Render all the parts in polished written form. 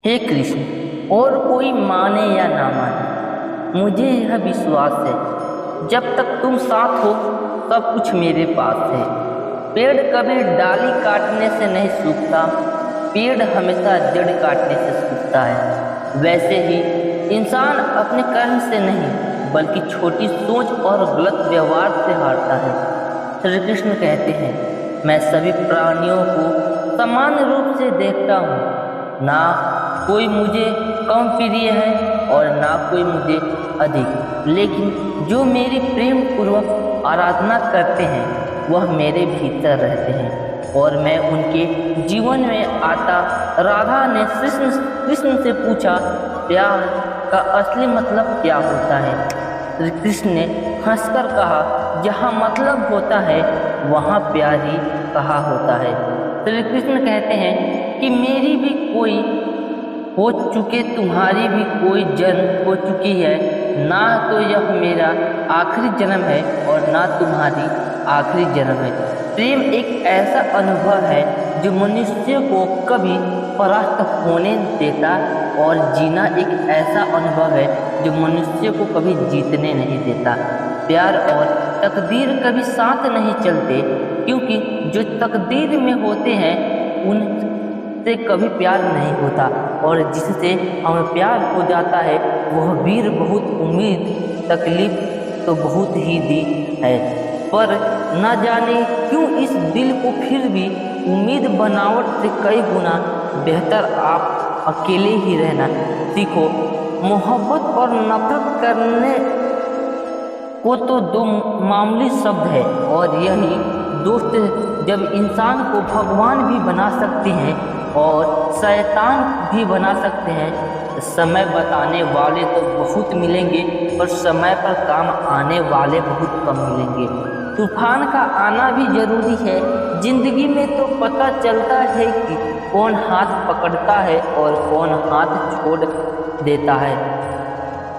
हे कृष्ण, और कोई माने या ना माने, मुझे यह विश्वास है जब तक तुम साथ हो सब कुछ मेरे पास है। पेड़ कभी डाली काटने से नहीं सूखता, पेड़ हमेशा जड़ काटने से सूखता है। वैसे ही इंसान अपने कर्म से नहीं बल्कि छोटी सोच और गलत व्यवहार से हारता है। श्री कृष्ण कहते हैं, मैं सभी प्राणियों को समान रूप से देखता हूँ, ना कोई मुझे कम प्रिय है और ना कोई मुझे अधिक, लेकिन जो मेरी प्रेम पूर्वक आराधना करते हैं वह मेरे भीतर रहते हैं और मैं उनके जीवन में आता। राधा ने कृष्ण से पूछा, प्यार का असली मतलब क्या होता है? श्री कृष्ण ने हंसकर कहा, जहाँ मतलब होता है वहाँ प्यार ही कहा होता है। श्री कृष्ण कहते हैं कि मेरी भी कोई हो चुके, तुम्हारी भी कोई जन्म हो चुकी है, ना तो यह मेरा आखिरी जन्म है और ना तुम्हारी आखिरी जन्म है। प्रेम एक ऐसा अनुभव है जो मनुष्य को कभी परास्त होने देता और जीना एक ऐसा अनुभव है जो मनुष्य को कभी जीतने नहीं देता। प्यार और तकदीर कभी साथ नहीं चलते, क्योंकि जो तकदीर में होते हैं उनसे कभी प्यार नहीं होता और जिससे हमें प्यार हो जाता है वह वीर बहुत उम्मीद तकलीफ तो बहुत ही दी है, पर न जाने क्यों इस दिल को फिर भी उम्मीद बनावट से कई गुना बेहतर आप अकेले ही रहना सीखो। मोहब्बत और नफरत करने को तो दो मामूली शब्द है और यही दोस्त जब इंसान को भगवान भी बना सकते हैं और शैतान भी बना सकते हैं। समय बताने वाले तो बहुत मिलेंगे पर समय पर काम आने वाले बहुत कम मिलेंगे। तूफान का आना भी जरूरी है। जिंदगी में तो पता चलता है कि कौन हाथ पकड़ता है और कौन हाथ छोड़ देता है।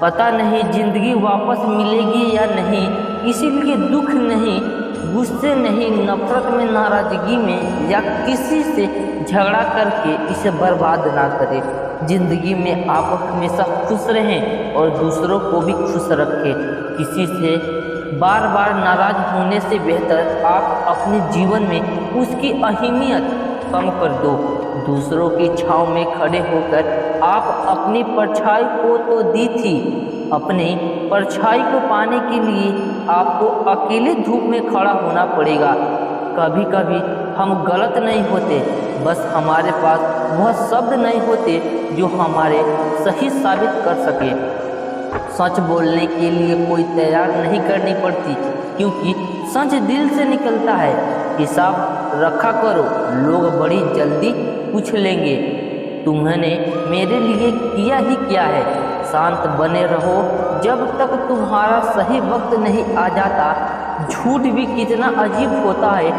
पता नहीं जिंदगी वापस मिलेगी या नहीं, इसीलिए दुख नहीं, गुस्से नहीं, नफरत में, नाराजगी में या किसी से झगड़ा करके इसे बर्बाद ना करें। जिंदगी में आप हमेशा खुश रहें और दूसरों को भी खुश रखें। किसी से बार बार नाराज होने से बेहतर आप अपने जीवन में उसकी अहमियत कम कर दो। दूसरों की छांव में खड़े होकर आप अपनी परछाई को तो दी थी, अपनी परछाई को पाने के लिए आपको अकेले धूप में खड़ा होना पड़ेगा। कभी कभी हम गलत नहीं होते, बस हमारे पास वह शब्द नहीं होते जो हमारे सही साबित कर सके। सच बोलने के लिए कोई तैयार नहीं करनी पड़ती, क्योंकि सच दिल से निकलता है। हिसाब रखा करो, लोग बड़ी जल्दी पूछ लेंगे तुमने मेरे लिए किया ही क्या है। शांत बने रहो जब तक तुम्हारा सही वक्त नहीं आ जाता। झूठ भी कितना अजीब होता है,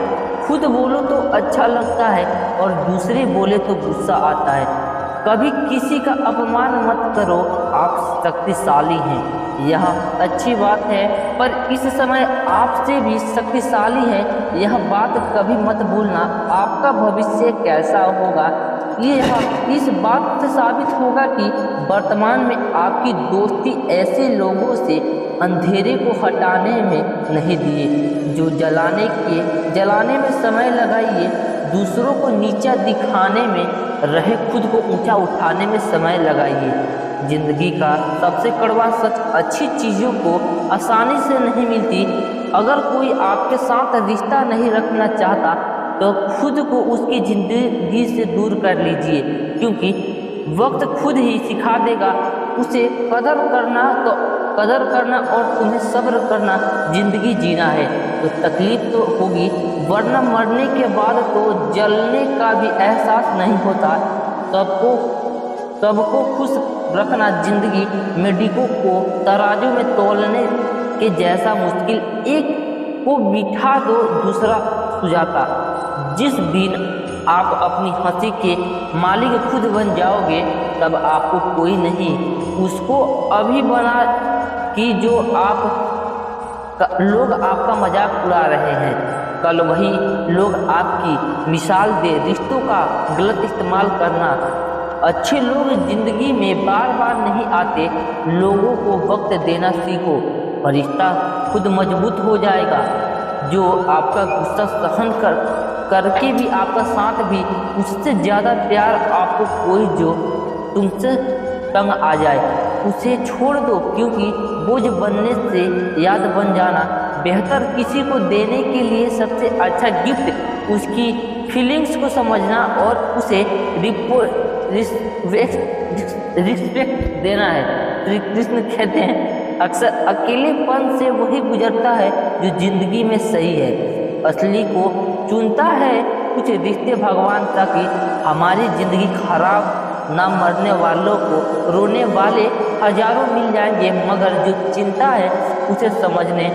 खुद बोलो तो अच्छा लगता है और दूसरे बोले तो गुस्सा आता है। कभी किसी का अपमान मत करो, आप शक्तिशाली हैं, यह अच्छी बात है, पर इस समय आपसे भी शक्तिशाली है, यह बात कभी मत भूलना। आपका भविष्य कैसा होगा यह इस बात से साबित होगा कि वर्तमान में आपकी दोस्ती ऐसे लोगों से अंधेरे को हटाने में नहीं दिए जो जलाने में समय लगाइए, दूसरों को नीचा दिखाने में रहे, खुद को ऊंचा उठाने में समय लगाइए। जिंदगी का सबसे कड़वा सच, अच्छी चीज़ों को आसानी से नहीं मिलती। अगर कोई आपके साथ रिश्ता नहीं रखना चाहता तो खुद को उसकी ज़िंदगी से दूर कर लीजिए, क्योंकि वक्त खुद ही सिखा देगा उसे कदर करना और तुम्हें सब्र करना। ज़िंदगी जीना है तो तकलीफ तो होगी, वरना मरने के बाद तो जलने का भी एहसास नहीं होता। सबको खुश रखना जिंदगी में डिब्बों को तराजू में तोलने के जैसा मुश्किल। एक को बिठा दो दूसरा सुझाता। जिस दिन आप अपनी हंसी के मालिक खुद बन जाओगे तब आपको कोई नहीं उसको अभी बना कि जो लोग आपका मजाक उड़ा रहे हैं। कल वही लोग आपकी मिसाल दे रिश्तों का गलत इस्तेमाल करना अच्छे लोग जिंदगी में बार बार नहीं आते। लोगों को वक्त देना सीखो और रिश्ता खुद मजबूत हो जाएगा। जो आपका गुस्सा सहन करके भी आपका साथ भी, उससे ज़्यादा प्यार आपको कोई जो तुमसे तंग आ जाए उसे छोड़ दो, क्योंकि बोझ बनने से याद बन जाना बेहतर। किसी को देने के लिए सबसे अच्छा गिफ्ट उसकी फीलिंग्स को समझना और उसे रिस्पेक्ट देना है। श्री कृष्ण कहते हैं अक्सर अकेलेपन से वही गुजरता है जो जिंदगी में सही है, असली को चुनता है। कुछ रिश्ते भगवान ताकि हमारी जिंदगी खराब ना, मरने वालों को रोने वाले हजारों मिल जाएंगे, मगर जो चिंता है उसे समझने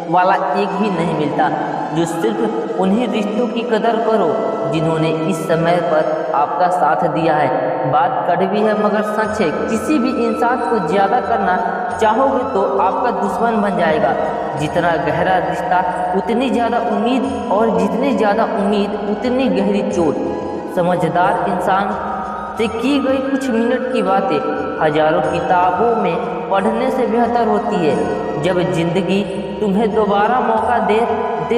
वाला एक भी नहीं मिलता। जो सिर्फ उन्हीं रिश्तों की कदर करो जिन्होंने इस समय पर आपका साथ दिया है। बात कड़वी है मगर सच है, किसी भी इंसान को ज़्यादा करना चाहोगे तो आपका दुश्मन बन जाएगा। जितना गहरा रिश्ता उतनी ज़्यादा उम्मीद, और जितनी ज़्यादा उम्मीद उतनी गहरी चोट। समझदार इंसान से की गई कुछ मिनट की बातें हजारों किताबों में पढ़ने से बेहतर होती है। जब जिंदगी तुम्हें दोबारा मौका दे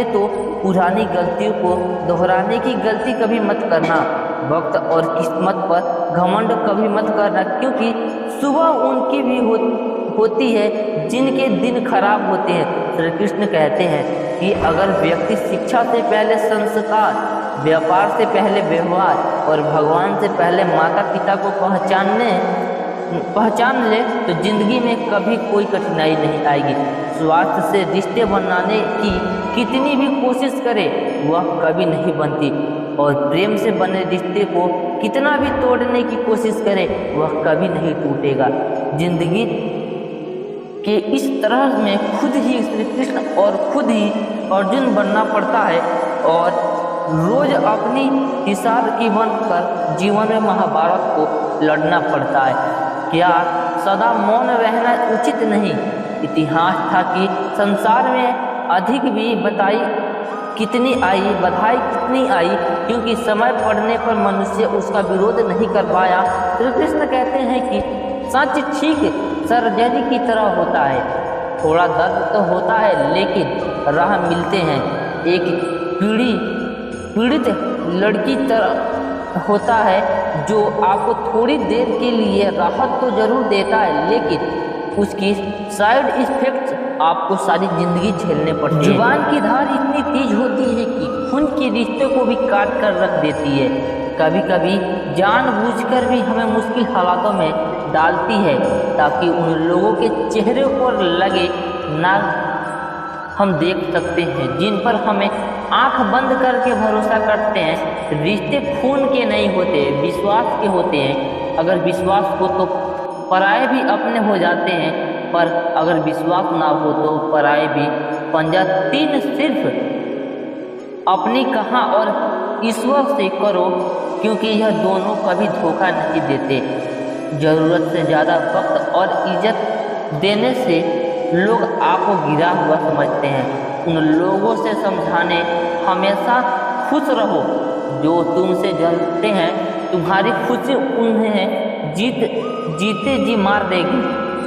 तो पुरानी गलतियों को दोहराने की गलती कभी मत करना। वक्त और किस्मत पर घमंड कभी मत करना, क्योंकि सुबह उनकी भी होती है जिनके दिन खराब होते हैं। श्री कृष्ण कहते हैं कि अगर व्यक्ति शिक्षा से पहले संस्कार, व्यापार से पहले व्यवहार और भगवान से पहले माता पिता को पहचान ले तो जिंदगी में कभी कोई कठिनाई नहीं आएगी। स्वार्थ से रिश्ते बनाने की कितनी भी कोशिश करे वह कभी नहीं बनती, और प्रेम से बने रिश्ते को कितना भी तोड़ने की कोशिश करे वह कभी नहीं टूटेगा। जिंदगी के इस तरह में खुद ही श्री कृष्ण और खुद ही अर्जुन बनना पड़ता है, और रोज अपनी हिसाब की बनकर जीवन में महाभारत को लड़ना पड़ता है। क्या सदा मौन रहना उचित नहीं? इतिहास था कि संसार में अधिक भी बधाई कितनी आई, क्योंकि समय पड़ने पर मनुष्य उसका विरोध नहीं कर पाया। श्री कृष्ण कहते हैं कि सच ठीक सर्जरी की तरह होता है, थोड़ा दर्द तो होता है लेकिन राह मिलते हैं। एक पीड़ित लड़की तरह होता है जो आपको थोड़ी देर के लिए राहत तो जरूर देता है, लेकिन उसकी साइड इफेक्ट्स आपको सारी जिंदगी झेलने पड़ते हैं। जुबान की धार इतनी तेज होती है कि खून के रिश्ते को भी काट कर रख देती है। कभी कभी जानबूझकर भी हमें मुश्किल हालातों में डालती है ताकि उन लोगों के चेहरे पर लगे ना हम देख सकते हैं जिन पर हमें आंख बंद करके भरोसा करते हैं। रिश्ते खून के नहीं होते, विश्वास के होते हैं। अगर विश्वास हो तो पराये भी अपने हो जाते हैं, पर अगर विश्वास ना हो तो पराये भी। पंजा तीन सिर्फ अपनी कहा और ईश्वर से करो, क्योंकि यह दोनों कभी धोखा नहीं देते। ज़रूरत से ज़्यादा वक्त और इज्जत देने से लोग आपको गिरा हुआ समझते हैं। उन लोगों से समझाने हमेशा खुश रहो जो तुमसे जलते हैं। तुम्हारी खुशी उन्हें जीते जी मार देगी।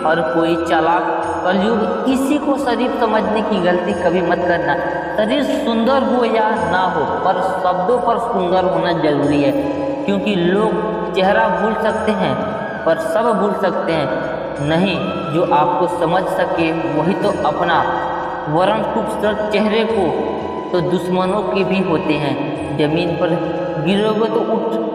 और कोई चालाक कलयुग किसी को शरीफ समझने की गलती कभी मत करना। शरीर सुंदर हो या ना हो, पर शब्दों पर सुंदर होना जरूरी है, क्योंकि लोग चेहरा भूल सकते हैं पर सब भूल सकते हैं नहीं। जो आपको समझ सके वही तो अपना, वरन खूबसूरत चेहरे को तो दुश्मनों के भी होते हैं। जमीन पर गिरोगे तो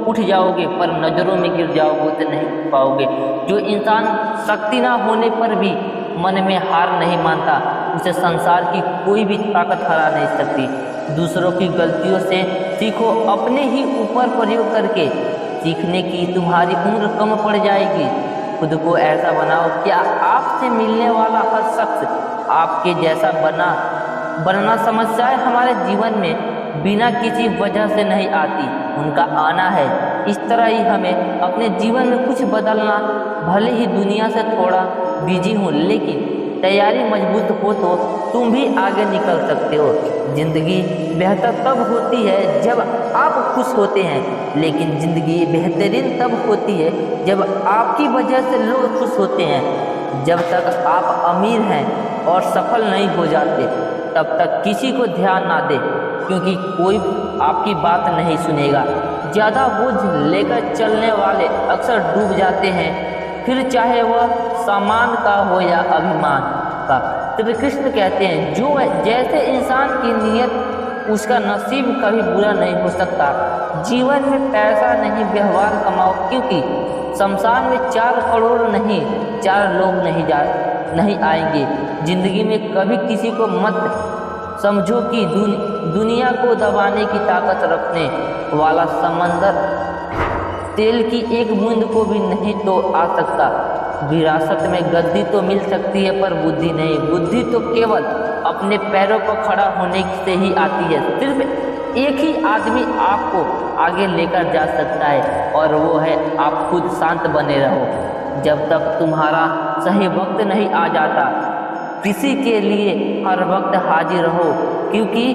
उठ जाओगे, पर नज़रों में गिर जाओगे तो नहीं पाओगे। जो इंसान शक्ति ना होने पर भी मन में हार नहीं मानता, उसे संसार की कोई भी ताकत हरा नहीं सकती। दूसरों की गलतियों से सीखो, अपने ही ऊपर प्रयोग करके सीखने की तुम्हारी उम्र कम पड़ जाएगी। खुद को ऐसा बनाओ क्या आपसे मिलने वाला हर शख्स आपके जैसा बनना। समस्याएं हमारे जीवन में बिना किसी वजह से नहीं आती, उनका आना है। इस तरह ही हमें अपने जीवन में कुछ बदलना, भले ही दुनिया से थोड़ा बिजी हूँ लेकिन तैयारी मजबूत हो तो तुम भी आगे निकल सकते हो। जिंदगी बेहतर तब होती है जब आप खुश होते हैं, लेकिन जिंदगी बेहतरीन तब होती है जब आपकी वजह से लोग खुश होते हैं। जब तक आप अमीर हैं और सफल नहीं हो जाते, तब तक किसी को ध्यान ना दे, क्योंकि कोई आपकी बात नहीं सुनेगा। ज़्यादा बोझ लेकर चलने वाले अक्सर डूब जाते हैं, फिर चाहे वह सामान का हो या अभिमान का। श्री कृष्ण कहते हैं, जो जैसे इंसान की नीयत उसका नसीब कभी बुरा नहीं हो सकता। जीवन में पैसा नहीं व्यवहार कमाओ, क्योंकि शमशान में 4 करोड़ नहीं 4 लोग नहीं आएंगे। जिंदगी में कभी किसी को मत समझो कि दुनिया को दबाने की ताकत रखने वाला समंदर तेल की एक बूंद को भी नहीं तो आ सकता। विरासत में गद्दी तो मिल सकती है पर बुद्धि नहीं। बुद्धि तो केवल अपने पैरों पर खड़ा होने से ही आती है। सिर्फ एक ही आदमी आपको आगे लेकर जा सकता है, और वो है आप खुद। शांत बने रहो जब तक तुम्हारा सही वक्त नहीं आ जाता। किसी के लिए हर वक्त हाजिर रहो, क्योंकि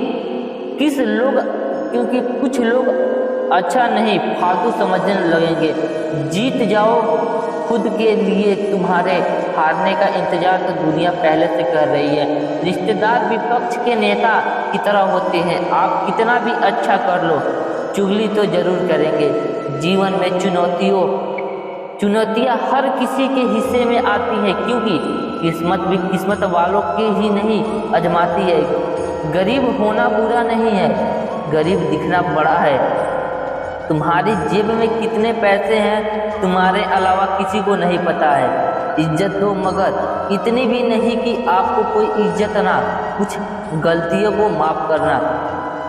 कुछ लोग अच्छा नहीं फालतू समझने लगेंगे। जीत जाओ खुद के लिए, तुम्हारे हारने का इंतजार तो दुनिया पहले से कर रही है। रिश्तेदार विपक्ष के नेता की तरह होते हैं, आप कितना भी अच्छा कर लो, चुगली तो जरूर करेंगे। जीवन में चुनौतियाँ हर किसी के हिस्से में आती हैं, क्योंकि किस्मत भी किस्मत वालों के ही नहीं आजमाती है। गरीब होना बुरा नहीं है, गरीब दिखना बड़ा है। तुम्हारी जेब में कितने पैसे हैं तुम्हारे अलावा किसी को नहीं पता है। इज्जत दो, मगर इतनी भी नहीं कि आपको कोई इज्जत ना। कुछ गलतियों को माफ़ करना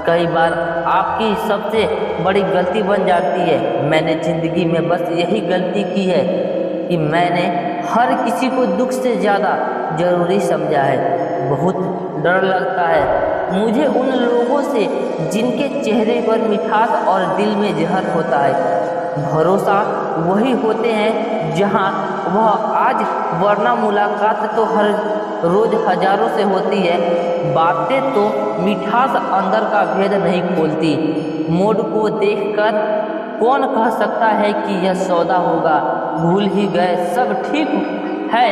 कई बार आपकी सबसे बड़ी गलती बन जाती है। मैंने ज़िंदगी में बस यही गलती की है कि मैंने हर किसी को दुख से ज़्यादा ज़रूरी समझा है। बहुत डर लगता है मुझे उन लोगों से जिनके चेहरे पर मिठास और दिल में जहर होता है। भरोसा वही होते हैं जहां वह आज, वरना मुलाकात तो हर रोज़ हजारों से होती है। बातें तो मिठास अंदर का भेद नहीं खोलती। मोड़ को देखकर कौन कह सकता है कि यह सौदा होगा। भूल ही गए सब ठीक है